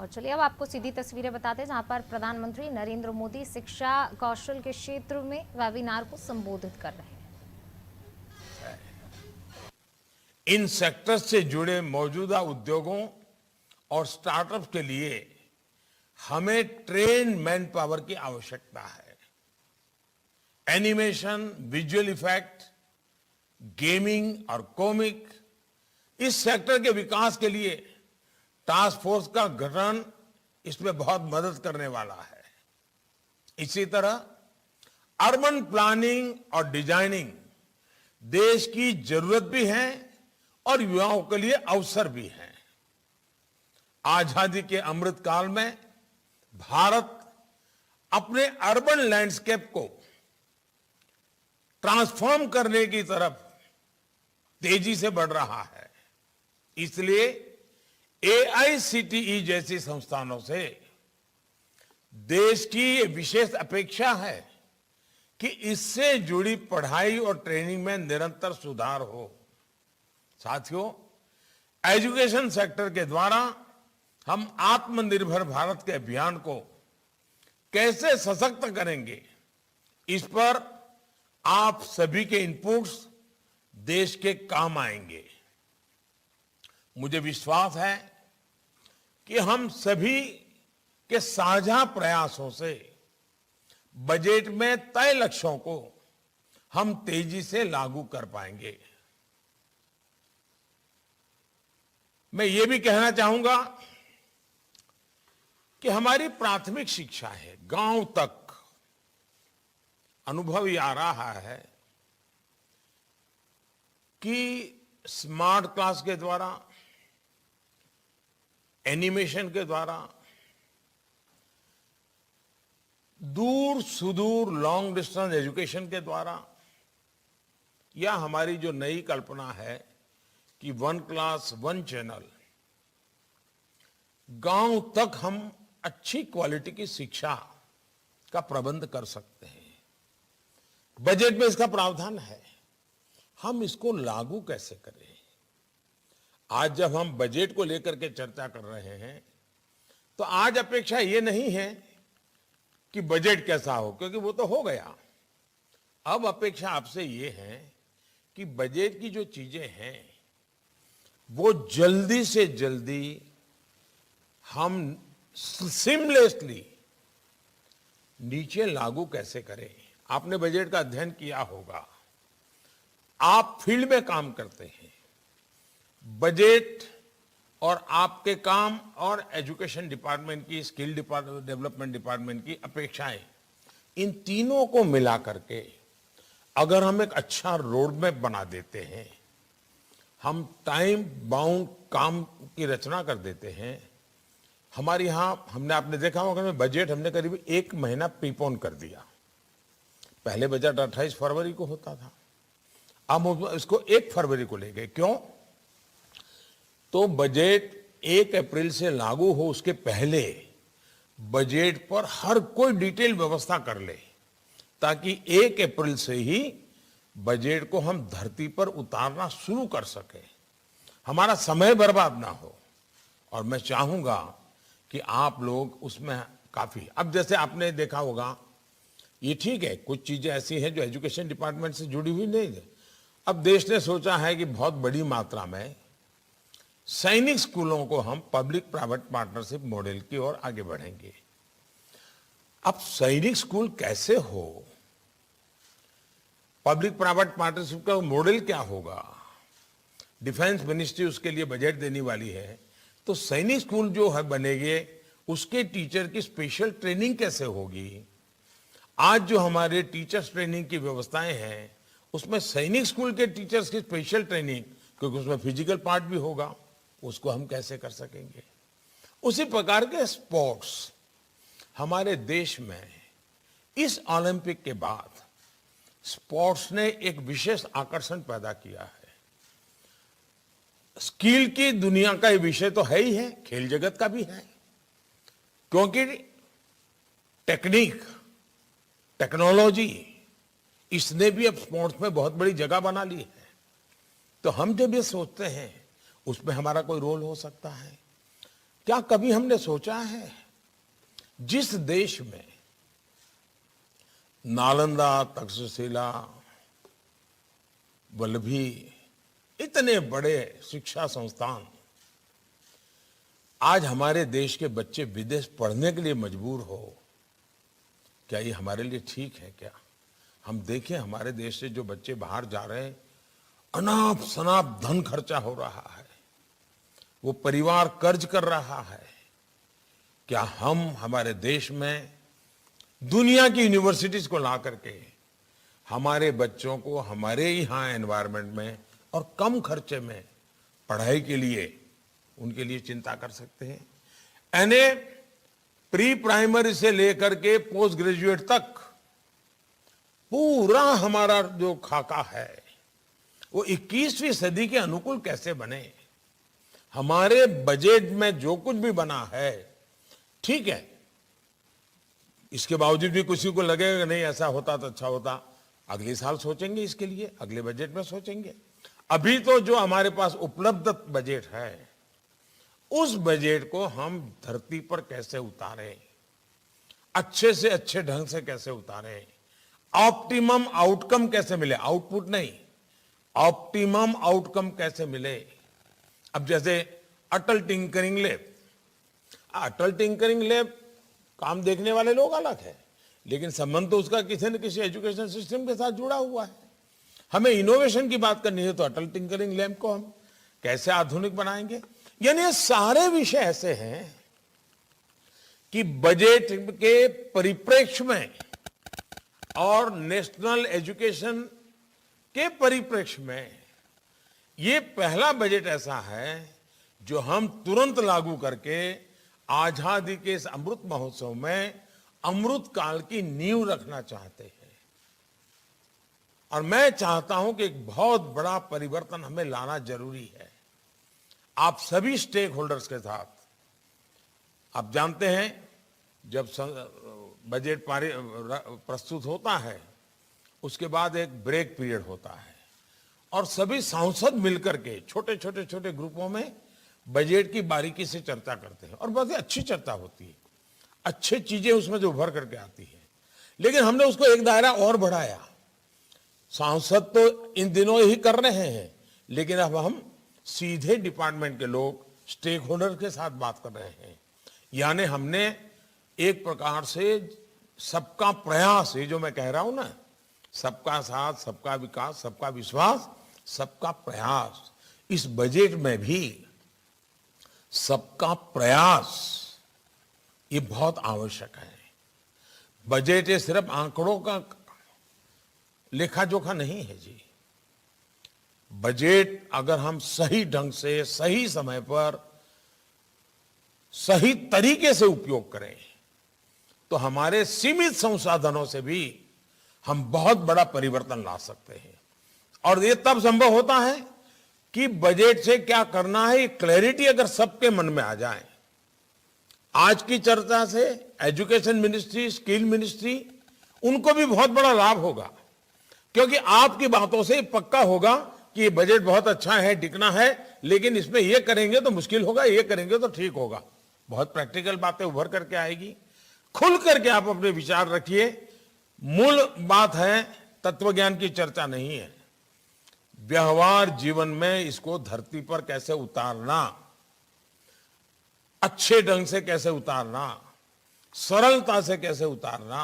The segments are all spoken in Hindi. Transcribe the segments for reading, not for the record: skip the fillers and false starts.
और चलिए अब आपको सीधी तस्वीरें बताते हैं जहां पर प्रधानमंत्री नरेंद्र मोदी शिक्षा कौशल के क्षेत्र में वेबिनार को संबोधित कर रहे हैं। इन सेक्टर्स से जुड़े मौजूदा उद्योगों और स्टार्टअप्स के लिए हमें ट्रेन मैन पावर की आवश्यकता है। एनिमेशन, विजुअल इफेक्ट, गेमिंग और कॉमिक, इस सेक्टर के विकास के लिए टास्क फोर्स का गठन इसमें बहुत मदद करने वाला है। इसी तरह अर्बन प्लानिंग और डिजाइनिंग देश की जरूरत भी है और युवाओं के लिए अवसर भी है। आजादी के अमृत काल में भारत अपने अर्बन लैंडस्केप को ट्रांसफॉर्म करने की तरफ तेजी से बढ़ रहा है। इसलिए AICTE जैसी संस्थानों से देश की ये विशेष अपेक्षा है कि इससे जुड़ी पढ़ाई और ट्रेनिंग में निरंतर सुधार हो। साथियों, एजुकेशन सेक्टर के द्वारा हम आत्मनिर्भर भारत के अभियान को कैसे सशक्त करेंगे, इस पर आप सभी के इनपुट्स देश के काम आएंगे। मुझे विश्वास है कि हम सभी के साझा प्रयासों से बजट में तय लक्ष्यों को हम तेजी से लागू कर पाएंगे। मैं ये भी कहना चाहूंगा कि हमारी प्राथमिक शिक्षा है गांव तक। अनुभव ये आ रहा है कि स्मार्ट क्लास के द्वारा, एनिमेशन के द्वारा, दूर सुदूर लॉन्ग डिस्टेंस एजुकेशन के द्वारा, या हमारी जो नई कल्पना है कि 1 क्लास 1 चैनल, गांव तक हम अच्छी क्वालिटी की शिक्षा का प्रबंध कर सकते हैं। बजट में इसका प्रावधान है, हम इसको लागू कैसे करें। आज जब हम बजट को लेकर के चर्चा कर रहे हैं तो आज अपेक्षा ये नहीं है कि बजट कैसा हो, क्योंकि वो तो हो गया। अब अपेक्षा आपसे ये है कि बजट की जो चीजें हैं वो जल्दी से जल्दी हम सीमलेसली नीचे लागू कैसे करें। आपने बजट का अध्ययन किया होगा, आप फील्ड में काम करते हैं। बजट और आपके काम और एजुकेशन डिपार्टमेंट की, स्किल डेवलपमेंट डिपार्टमेंट की अपेक्षाएं, इन तीनों को मिला करके अगर हम एक अच्छा रोड मैप बना देते हैं, हम टाइम बाउंड काम की रचना कर देते हैं। हमारे यहां आपने देखा होगा कि बजट हमने करीब 1 महीना प्रीपोन कर दिया। पहले बजट 28 फरवरी को होता था, अब इसको 1 फरवरी को ले गए। क्यों? तो बजट 1 अप्रैल से लागू हो उसके पहले बजट पर हर कोई डिटेल व्यवस्था कर ले, ताकि 1 अप्रैल से ही बजट को हम धरती पर उतारना शुरू कर सके, हमारा समय बर्बाद ना हो। और मैं चाहूंगा कि आप लोग उसमें काफी, अब जैसे आपने देखा होगा, ये ठीक है, कुछ चीजें ऐसी हैं जो एजुकेशन डिपार्टमेंट से जुड़ी हुई नहीं है। अब देश ने सोचा है कि बहुत बड़ी मात्रा में सैनिक स्कूलों को हम पब्लिक प्राइवेट पार्टनरशिप मॉडल की ओर आगे बढ़ेंगे। अब सैनिक स्कूल कैसे हो, पब्लिक प्राइवेट पार्टनरशिप का मॉडल क्या होगा, डिफेंस मिनिस्ट्री उसके लिए बजट देने वाली है। तो सैनिक स्कूल जो है बनेंगे, उसके टीचर की स्पेशल ट्रेनिंग कैसे होगी। आज जो हमारे टीचर्स ट्रेनिंग की व्यवस्थाएं हैं, उसमें सैनिक स्कूल के टीचर्स की स्पेशल ट्रेनिंग, क्योंकि उसमें फिजिकल पार्ट भी होगा, उसको हम कैसे कर सकेंगे। उसी प्रकार के स्पोर्ट्स हमारे देश में इस ओलंपिक के बाद स्पोर्ट्स ने एक विशेष आकर्षण पैदा किया है। स्किल की दुनिया का ये विषय तो है ही है, खेल जगत का भी है, क्योंकि टेक्निक, टेक्नोलॉजी, इसने भी अब स्पोर्ट्स में बहुत बड़ी जगह बना ली है। तो हम जब ये सोचते हैं उसमें हमारा कोई रोल हो सकता है। क्या कभी हमने सोचा है जिस देश में नालंदा, तक्षशिला, वल्लभी इतने बड़े शिक्षा संस्थान, आज हमारे देश के बच्चे विदेश पढ़ने के लिए मजबूर हो, क्या ये हमारे लिए ठीक है? क्या हम देखें हमारे देश से जो बच्चे बाहर जा रहे हैं, अनाप शनाप धन खर्चा हो रहा है, वो परिवार कर्ज कर रहा है। क्या हम हमारे देश में दुनिया की यूनिवर्सिटीज को ला करके हमारे बच्चों को हमारे यहाँ एनवायरनमेंट में और कम खर्चे में पढ़ाई के लिए उनके लिए चिंता कर सकते हैं? यानी प्री प्राइमरी से लेकर के पोस्ट ग्रेजुएट तक पूरा हमारा जो खाका है वो 21वीं सदी के अनुकूल कैसे बने? हमारे बजट में जो कुछ भी बना है ठीक है, इसके बावजूद भी किसी को लगेगा नहीं ऐसा होता तो अच्छा होता, अगले साल सोचेंगे, इसके लिए अगले बजट में सोचेंगे। अभी तो जो हमारे पास उपलब्ध बजट है उस बजट को हम धरती पर कैसे उतारें, अच्छे से अच्छे ढंग से कैसे उतारें, ऑप्टिमम आउटकम कैसे मिले, आउटपुट नहीं, ऑप्टिमम आउटकम कैसे मिले। अब जैसे अटल टिंकरिंग लैब, अटल टिंकरिंग लैब काम देखने वाले लोग अलग है, लेकिन संबंध तो उसका किसी न किसी एजुकेशन सिस्टम के साथ जुड़ा हुआ है। हमें इनोवेशन की बात करनी है तो अटल टिंकरिंग लैब को हम कैसे आधुनिक बनाएंगे। यानी ये सारे विषय ऐसे हैं कि बजट के परिप्रेक्ष्य में और नेशनल एजुकेशन के परिप्रेक्ष्य में ये पहला बजट ऐसा है जो हम तुरंत लागू करके आजादी के इस अमृत महोत्सव में अमृत काल की नींव रखना चाहते हैं। और मैं चाहता हूं कि एक बहुत बड़ा परिवर्तन हमें लाना जरूरी है आप सभी स्टेक होल्डर्स के साथ। आप जानते हैं जब बजट प्रस्तुत होता है उसके बाद एक ब्रेक पीरियड होता है और सभी सांसद मिलकर के छोटे छोटे छोटे ग्रुपों में बजट की बारीकी से चर्चा करते हैं और बहुत ही अच्छी चर्चा होती है, अच्छी चीजें उसमें जो उभर करके आती है। लेकिन हमने उसको एक दायरा और बढ़ाया, सांसद तो इन दिनों ही कर रहे हैं लेकिन अब हम सीधे डिपार्टमेंट के लोग स्टेक होल्डर के साथ बात कर रहे हैं। यानी हमने एक प्रकार से सबका प्रयास, ये जो मैं कह रहा हूं ना, सबका साथ, सबका विकास, सबका विश्वास, सबका प्रयास, इस बजट में भी सबका प्रयास ये बहुत आवश्यक है। बजट ये सिर्फ आंकड़ों का लेखा जोखा नहीं है जी। बजट अगर हम सही ढंग से सही समय पर सही तरीके से उपयोग करें तो हमारे सीमित संसाधनों से भी हम बहुत बड़ा परिवर्तन ला सकते हैं। और ये तब संभव होता है कि बजट से क्या करना है क्लैरिटी अगर सबके मन में आ जाए। आज की चर्चा से एजुकेशन मिनिस्ट्री, स्किल मिनिस्ट्री, उनको भी बहुत बड़ा लाभ होगा क्योंकि आपकी बातों से पक्का होगा कि ये बजट बहुत अच्छा है, टिकना है, लेकिन इसमें ये करेंगे तो मुश्किल होगा, ये करेंगे तो ठीक होगा। बहुत प्रैक्टिकल बातें उभर करके आएगी। खुल करके आप अपने विचार रखिए। मूल बात है तत्वज्ञान की चर्चा नहीं है, व्यवहार जीवन में इसको धरती पर कैसे उतारना, अच्छे ढंग से कैसे उतारना, सरलता से कैसे उतारना,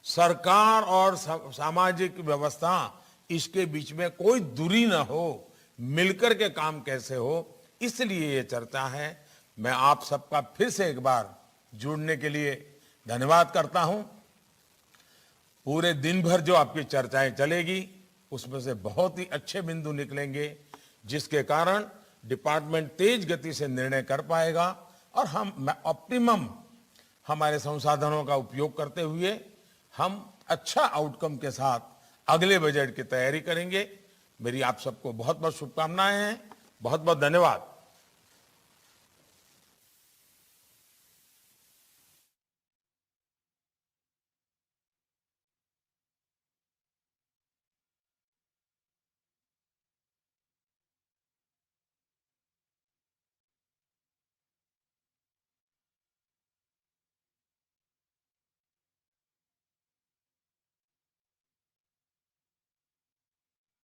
सरकार और सामाजिक व्यवस्था इसके बीच में कोई दूरी ना हो, मिलकर के काम कैसे हो, इसलिए ये चर्चा है। मैं आप सबका फिर से एक बार जुड़ने के लिए धन्यवाद करता हूं। पूरे दिन भर जो आपकी चर्चाएं चलेगी उसमें से बहुत ही अच्छे बिंदु निकलेंगे जिसके कारण डिपार्टमेंट तेज गति से निर्णय कर पाएगा और हम ऑप्टिमम हमारे संसाधनों का उपयोग करते हुए हम अच्छा आउटकम के साथ अगले बजट की तैयारी करेंगे। मेरी आप सबको बहुत बहुत शुभकामनाएं हैं। बहुत बहुत धन्यवाद।